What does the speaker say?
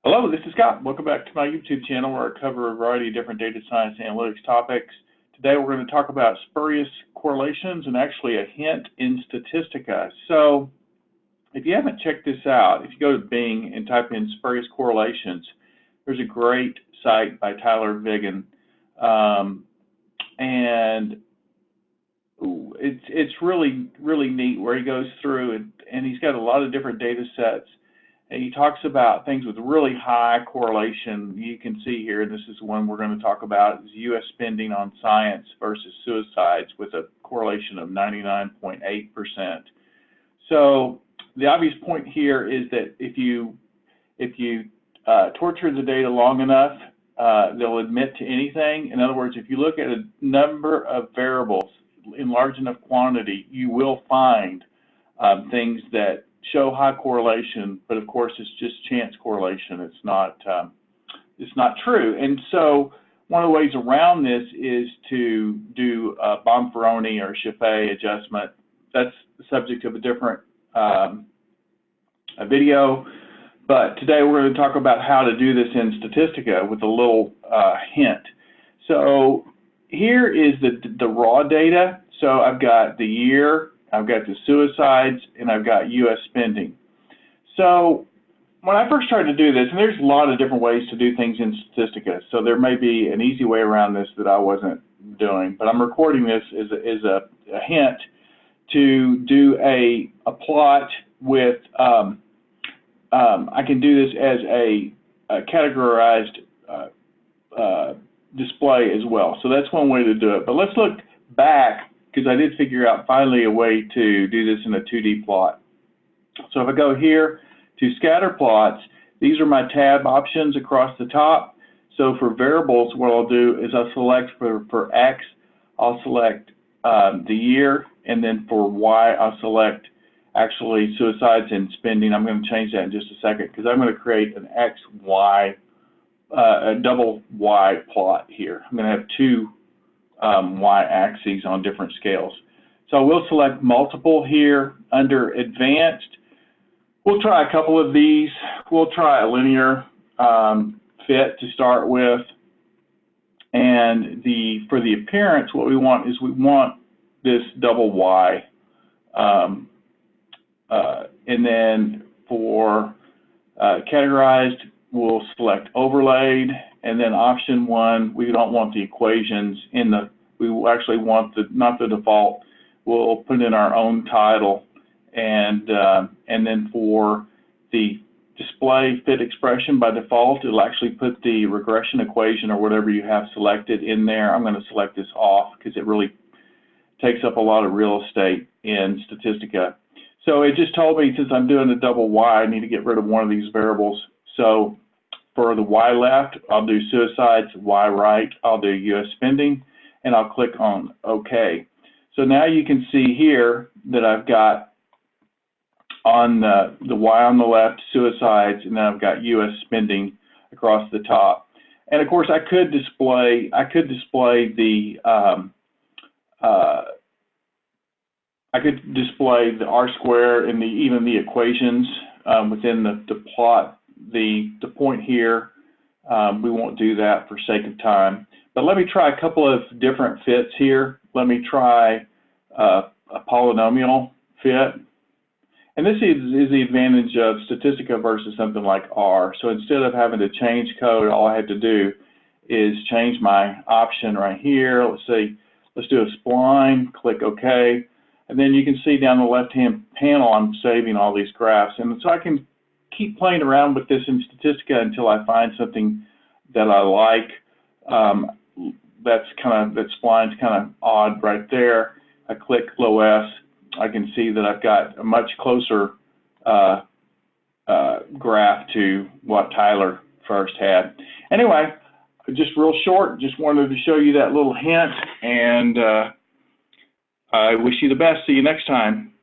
Hello, this is Scott. Welcome back to my YouTube channel where I cover a variety of different data science analytics topics. Today we're going to talk about spurious correlations and actually a hint in Statistica. So if you haven't checked this out, if you go to Bing and type in spurious correlations, there's a great site by Tyler Vigen. And it's really neat where he goes through and he's got a lot of different data sets. And he talks about things with really high correlation. You can see here, this is one we're going to talk about, is U.S. spending on science versus suicides with a correlation of 99.8%. So the obvious point here is that if you torture the data long enough, they'll admit to anything. In other words, if you look at a number of variables in large enough quantity, you will find things that show high correlation, but of course it's just chance correlation. It's not true. And so one of the ways around this is to do a Bonferroni or Chaffee adjustment. That's the subject of a different a video, but today we're going to talk about how to do this in Statistica with a little hint. So here is the raw data. So I've got the year, I've got the suicides, and I've got U.S. spending. So when I first tried to do this, and there's a lot of different ways to do things in Statistica, so there may be an easy way around this that I wasn't doing, but I'm recording this as a hint to do a plot with, I can do this as a categorized display as well. So that's one way to do it. But let's look back, because I did figure out finally a way to do this in a 2D plot. So if I go here to scatter plots, these are my tab options across the top. So for variables, what I'll do is I'll select for X, I'll select the year, and then for Y, I'll select actually suicides and spending. I'm going to change that in just a second because I'm going to create an X, Y, a double Y plot here. I'm going to have two y-axes on different scales. So we'll select multiple here under advanced. We'll try a couple of these. We'll try a linear fit to start with. And for the appearance, what we want is we want this double Y. And then for categorized, we'll select overlaid. And then option 1, we don't want the equations in we actually want not the default. We'll put in our own title. And then for the display fit expression by default, it'll actually put the regression equation or whatever you have selected in there. I'm going to select this off because it really takes up a lot of real estate in Statistica. So it just told me since I'm doing a double Y, I need to get rid of one of these variables. So for the Y left, I'll do suicides, Y right, I'll do U.S. spending, and I'll click on OK. So now you can see here that I've got on the Y on the left, suicides, and then I've got U.S. spending across the top. And of course, I could display the R square and even the equations within the plot. The point here, we won't do that for sake of time. But let me try a couple of different fits here. Let me try a polynomial fit. And this is the advantage of Statistica versus something like R. So instead of having to change code, all I have to do is change my option right here. Let's do a spline, click OK. And then you can see down the left-hand panel, I'm saving all these graphs. And so I can keep playing around with this in Statistica until I find something that I like. That spline's kind of odd right there. I click low S. I can see that I've got a much closer graph to what Tyler first had. Anyway, just real short, just wanted to show you that little hint, and I wish you the best. See you next time.